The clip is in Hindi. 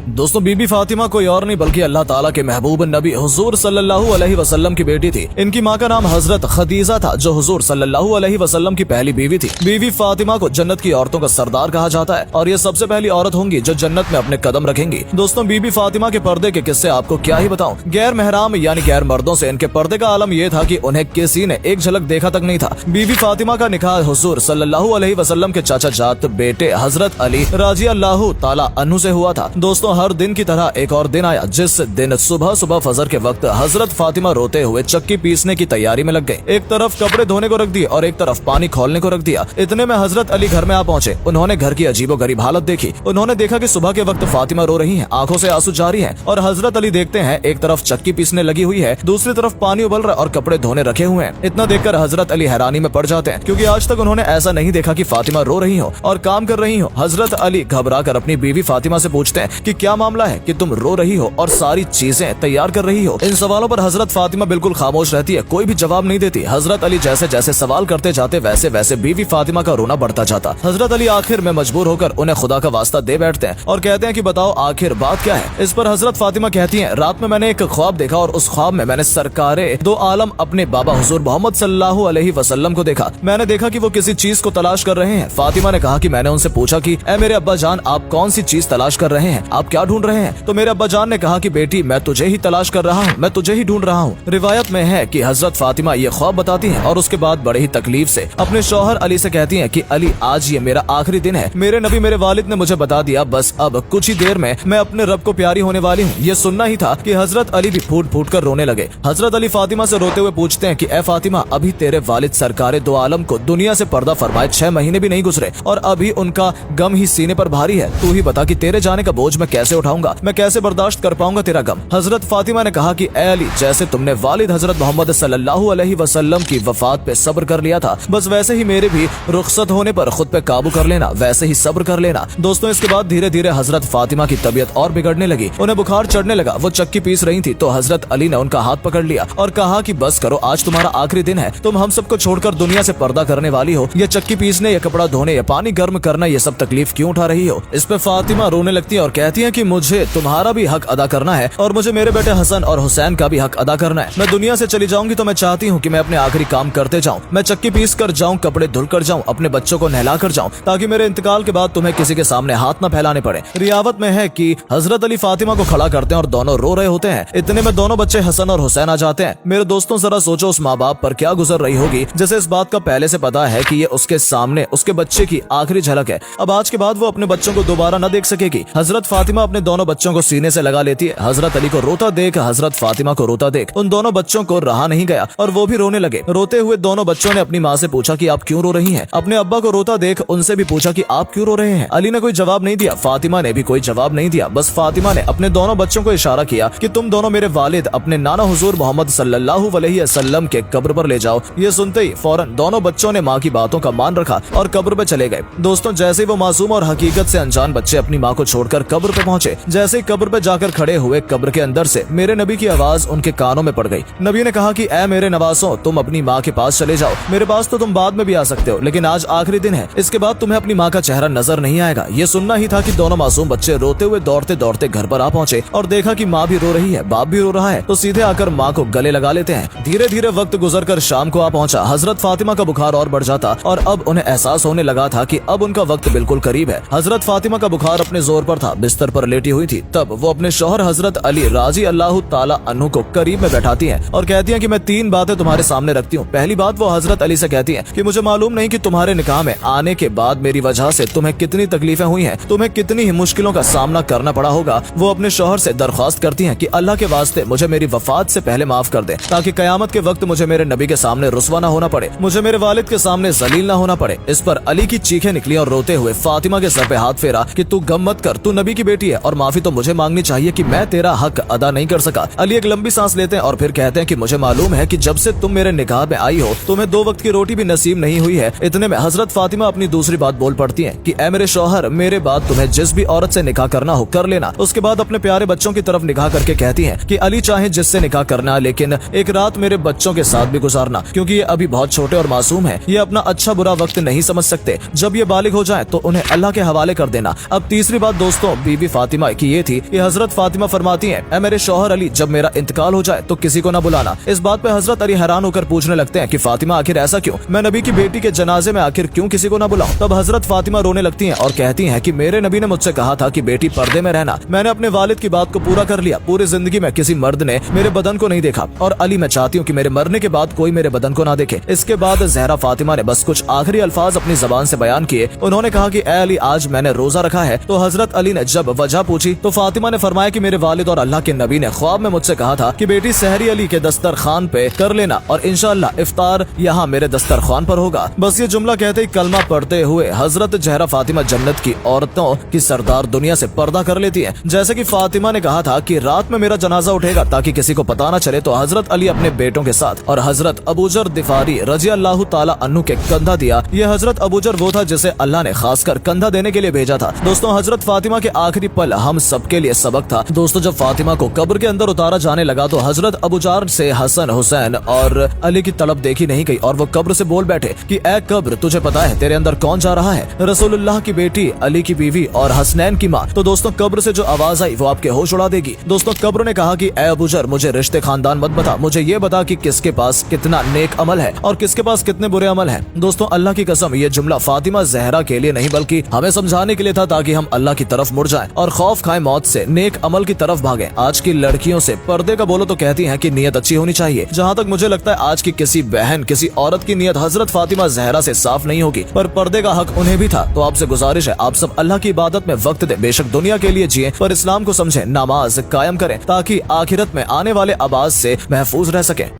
दोस्तों बीबी फातिमा कोई और नहीं बल्कि अल्लाह ताला के महबूब नबी हुजूर सल्लल्लाहु अलैहि वसल्लम की बेटी थी। इनकी माँ का नाम हजरत खदीजा था जो हुजूर सल्लल्लाहु अलैहि वसल्लम की पहली बीवी थी। बीवी फातिमा को जन्नत की औरतों का सरदार कहा जाता है और ये सबसे पहली औरत होंगी जो जन्नत में अपने कदम रखेंगी। दोस्तों बीबी फातिमा के पर्दे के किस्से आपको क्या ही बताऊं। गैर महराम यानी गैर मर्दों से इनके पर्दे का आलम ये था कि उन्हें किसी ने एक झलक देखा तक नहीं था। बीबी फातिमा का निकाह हुजूर सल्लल्लाहु अलैहि वसल्लम के चाचा जात बेटे हजरत अली रजी अल्लाह ताला अन्हु से हुआ था। दोस्तों हर दिन की तरह एक और दिन आया जिस दिन सुबह सुबह फजर के वक्त हजरत फातिमा रोते हुए चक्की पीसने की तैयारी में लग गए। एक तरफ कपड़े धोने को रख दिए और एक तरफ पानी खोलने को रख दिया। इतने में हजरत अली घर में आ पहुंचे। उन्होंने घर की अजीबोगरीब हालत देखी। उन्होंने देखा कि सुबह के वक्त फातिमा रो रही हैं, आंखों से आंसू जारी हैं और हजरत अली देखते हैं एक तरफ चक्की पीसने लगी हुई है, दूसरी तरफ पानी उबल रहा है और कपड़े धोने रखे हुए हैं। इतना देखकर हजरत अली हैरानी में पड़ जाते हैं क्योंकि आज तक उन्होंने ऐसा नहीं देखा कि फातिमा रो रही हो और काम कर रही हो। हजरत अली घबरा कर अपनी बीवी फातिमा से पूछते हैं कि क्या मामला है कि तुम रो रही हो और सारी चीजें तैयार कर रही हो। इन सवालों पर हजरत फातिमा बिल्कुल खामोश रहती है, कोई भी जवाब नहीं देती। हजरत अली जैसे जैसे सवाल करते जाते वैसे वैसे बीवी फातिमा का रोना बढ़ता जाता। हजरत अली आखिर में मजबूर होकर उन्हें खुदा का वास्ता दे बैठते हैं और कहते हैं कि बताओ आखिर बात क्या है। इस पर हजरत फातिमा कहती हैं रात में मैंने एक ख्वाब देखा और उस ख्वाब में मैंने सरकारे दो आलम अपने बाबा हुजूर मोहम्मद सल्लल्लाहु अलैहि वसल्लम को देखा। मैंने देखा कि वो किसी चीज को तलाश कर रहे हैं। फातिमा ने कहा कि मैंने उनसे पूछा कि ए मेरे अब्बा जान आप कौन सी चीज तलाश कर रहे हैं, आप क्या ढूंढ रहे हैं। तो मेरे अब्बा जान ने कहा कि बेटी मैं तुझे ही तलाश कर रहा हूँ, मैं तुझे ही ढूंढ रहा हूँ। रिवायत में है कि हजरत फातिमा ये ख्वाब बताती हैं और उसके बाद बड़े ही तकलीफ से अपने शौहर अली से कहती हैं कि अली आज ये मेरा आखिरी दिन है। मेरे नबी मेरे वालिद ने मुझे बता दिया बस अब कुछ ही देर में मैं अपने रब को प्यारी होने वाली हूँ। ये सुनना ही था कि हजरत अली भी फूट फूट कर रोने लगे। हजरत अली फातिमा से रोते हुए पूछते हैं कि ए फातिमा अभी तेरे वालिद सरकारे दो आलम को दुनिया से पर्दा फरमाए 6 महीने भी नहीं गुजरे और अभी उनका गम ही सीने पर भारी है। तू ही बता कि तेरे जाने का बोझ मैं कैसे उठाऊंगा, मैं कैसे बर्दाश्त कर पाऊंगा तेरा गम। हजरत फातिमा ने कहा कि ए अली जैसे तुमने वालिद हजरत मोहम्मद सल्लल्लाहु अलैहि वसल्लम की वफात पे सब्र कर लिया था बस वैसे ही मेरे भी रुखसत होने पर खुद पे काबू कर लेना, वैसे ही सब्र कर लेना। दोस्तों इसके बाद धीरे धीरे हजरत फातिमा की तबीयत और बिगड़ने लगी, उन्हें बुखार चढ़ने लगा। वो चक्की पीस रही थी तो हजरत अली ने उनका हाथ पकड़ लिया और कहा कि बस करो आज तुम्हारा आखिरी दिन है, तुम हम सबको छोड़कर दुनिया से पर्दा करने वाली हो। ये चक्की पीसने, ये कपड़ा धोने, ये पानी गर्म करना, ये सब तकलीफ क्यों उठा रही हो। इस पे फातिमा रोने लगती है और कहती है कि मुझे तुम्हारा भी हक अदा करना है और मुझे मेरे बेटे हसन और हुसैन का भी हक अदा करना है। मैं दुनिया से चली जाऊंगी तो मैं चाहती हूँ कि मैं अपने आखिरी काम करते जाऊँ, मैं चक्की पीस कर जाऊँ, कपड़े धुल कर जाऊँ, अपने बच्चों को नहला कर जाऊँ ताकि मेरे इंतकाल के बाद तुम्हें किसी के सामने हाथ न फैलाने पड़े। रियावत में है कि हजरत अली फातिमा को खड़ा करते हैं और दोनों रो रहे होते हैं। इतने में दोनों बच्चे हसन और हुसैन आ जाते हैं। मेरे दोस्तों जरा सोचो उस माँ बाप पर क्या गुजर रही होगी जैसे इस बात का पहले से पता है कि ये उसके सामने उसके बच्चे की आखिरी झलक है। अब आज के बाद वो अपने बच्चों को दोबारा न देख सकेगी। हजरत फातिमा अपने दोनों बच्चों को सीने से लगा लेती है। हजरत अली को रोता देख, हजरत फातिमा को रोता देख उन दोनों बच्चों को रहा नहीं गया और वो भी रोने लगे। रोते हुए दोनों बच्चों ने अपनी माँ से पूछा कि आप क्यों रो रही हैं। अपने अब्बा को रोता देख उनसे भी पूछा कि आप क्यों रो रहे हैं। अली ने कोई जवाब नहीं दिया, फातिमा ने भी कोई जवाब नहीं दिया। बस फातिमा ने अपने दोनों बच्चों को इशारा किया कि तुम दोनों मेरे वालिद अपने नाना हुजूर मोहम्मद सल्लल्लाहु अलैहि वसल्लम के कब्र पर ले जाओ। ये सुनते ही फौरन दोनों बच्चों ने माँ की बातों का मान रखा और कब्र पे चले गए। दोस्तों जैसे वो मासूम और हकीकत से अनजान बच्चे अपनी माँ को छोड़कर कब्र पे पहुंचे, जैसे ही कब्र पे जाकर खड़े हुए कब्र के अंदर से मेरे नबी की आवाज उनके कानों में पड़ गई। नबी ने कहा कि ए मेरे नवासों तुम अपनी माँ के पास चले जाओ, मेरे पास तो तुम बाद में भी आ सकते हो लेकिन आज आखिरी दिन है, इसके बाद तुम्हें अपनी माँ का चेहरा नजर नहीं आएगा। ये सुनना ही था कि दोनों मासूम बच्चे रोते हुए दौड़ते दौड़ते घर पर आ पहुंचे और देखा कि माँ भी रो रही है, बाप भी रो रहा है तो सीधे आकर माँ को गले लगा लेते हैं। धीरे धीरे वक्त गुजरकर शाम को आ पहुंचा। हजरत फातिमा का बुखार और बढ़ जाता और अब उन्हें एहसास होने लगा था कि अब उनका वक्त बिल्कुल करीब है। हजरत फातिमा का बुखार अपने जोर पर था, बिस्तर पर लेटी हुई थी। तब वो अपने शौहर हजरत अली राजी अल्लाह ताला अन्हु को करीब में बैठाती हैं और कहती हैं कि मैं 3 बातें तुम्हारे सामने रखती हूँ। पहली बात वो हजरत अली से कहती हैं कि मुझे मालूम नहीं कि तुम्हारे निकाह में आने के बाद मेरी वजह से तुम्हें कितनी तकलीफें हुई हैं, तुम्हें कितनी ही मुश्किलों का सामना करना पड़ा होगा। वो अपने शौहर से दरख्वास्त करती हैं कि अल्लाह के वास्ते मुझे मेरी वफात से पहले माफ कर दे ताकि कयामत के वक्त मुझे मेरे नबी के सामने रुस्वा न होना पड़े, मुझे मेरे वालिद के सामने जलील न होना पड़े। इस पर अली की चीखें निकली और रोते हुए फातिमा के सर पे हाथ फेरा कि तू गम मत कर, तू नबी की बेटी है और माफी तो मुझे मांगनी चाहिए कि मैं तेरा हक अदा नहीं कर सका। अली एक लंबी सांस लेते हैं और फिर कहते हैं कि मुझे मालूम है कि जब से तुम मेरे निकाह में आई हो तुम्हें 2 वक्त की रोटी भी नसीब नहीं हुई है। इतने में हजरत फातिमा अपनी दूसरी बात बोल पड़ती हैं कि ए मेरे शौहर मेरे बाद तुम्हें जिस भी औरत से निकाह करना हो कर लेना। उसके बाद अपने प्यारे बच्चों की तरफ निगाह करके कहती हैं कि अली चाहे जिससे निकाह करना लेकिन एक रात मेरे बच्चों के साथ भी गुजारना क्योंकि ये अभी बहुत छोटे और मासूम हैं, ये अपना अच्छा बुरा वक्त नहीं समझ सकते। जब ये बालिग हो जाए तो उन्हें अल्लाह के हवाले कर देना। अब तीसरी बात दोस्तों बीबी फातिमा की ये थी कि हजरत फातिमा फरमाती हैं, ऐ मेरे शौहर अली, जब मेरा इंतकाल हो जाए तो किसी को न बुलाना। इस बात पे हजरत अली हैरान होकर पूछने लगते हैं कि फातिमा आखिर ऐसा क्यों, मैं नबी की बेटी के जनाजे में आखिर क्यों किसी को न बुलाऊं। तब हजरत फातिमा रोने लगती हैं और कहती हैं कि मेरे नबी ने मुझसे कहा था कि बेटी पर्दे में रहना, मैंने अपने वालिद की बात को पूरा कर लिया, पूरी जिंदगी में किसी मर्द ने मेरे बदन को नहीं देखा, और अली मैं चाहती हूँ कि मेरे मरने के बाद कोई मेरे बदन को ना देखे। इसके बाद जहरा फातिमा ने बस कुछ आखिरी अल्फाज अपनी जबान से बयान किए। उन्होंने कहा कि ऐ अली, आज मैंने रोजा रखा है। तो हजरत अली ने जब वजह पूछी तो फातिमा ने फरमाया कि मेरे वालिद और अल्लाह के नबी ने ख्वाब में मुझसे कहा था कि बेटी सहरी अली के दस्तरखान पे कर लेना, और इंशाअल्लाह इफ्तार यहाँ मेरे दस्तरखान पर होगा। बस ये जुमला कहते ही कलमा पढ़ते हुए हजरत जहरा फातिमा जन्नत की औरतों की सरदार दुनिया से पर्दा कर लेती है। जैसे कि फातिमा ने कहा था कि रात में मेरा जनाजा उठेगा ताकि किसी को पता न चले, तो हजरत अली अपने बेटों के साथ और हजरत अबूजर दिफारी रजी अल्लाह ताला अन्हु के कंधा दिया। ये हजरत अबूजर वो था जिसे अल्लाह ने खासकर कंधा देने के लिए भेजा था। दोस्तों, हजरत फातिमा के आखिरी पल हम सबके लिए सबक था। दोस्तों, जब फातिमा को कब्र के अंदर उतारा जाने लगा तो हजरत अबूजार से हसन, हुसैन और अली की तलब देखी नहीं गई और वो कब्र से बोल बैठे कि ए कब्र, तुझे पता है तेरे अंदर कौन जा रहा है? रसूलुल्लाह की बेटी, अली की बीवी और हसनैन की माँ। तो दोस्तों, कब्र से जो आवाज आई वो आपके होश उड़ा देगी। दोस्तों, कब्र ने कहा कि ए अबूजर, मुझे रिश्ते खानदान मत बता, मुझे ये बता कि किसके पास कितना नेक अमल है और किसके पास कितने बुरे अमल हैं। दोस्तों, अल्लाह की कसम, ये जुमला फातिमा जहरा के लिए नहीं बल्कि हमें समझाने के लिए था ताकि हम अल्लाह की तरफ मुड़ जाएं और खौफ खाएं मौत से, नेक अमल की तरफ भागें। आज की लड़कियों से पर्दे का बोलो तो कहती हैं कि नियत अच्छी होनी चाहिए। जहाँ तक मुझे लगता है आज की किसी बहन, किसी औरत की नियत हजरत फातिमा जहरा से साफ नहीं होगी, पर पर्दे का हक उन्हें भी था। तो आपसे गुजारिश है, आप सब अल्लाह की इबादत में वक्त दें, बेशक दुनिया के लिए जिए पर इस्लाम को समझें, नमाज कायम करें ताकि आखिरत में आने वाले आवाज से महफूज रह सकें।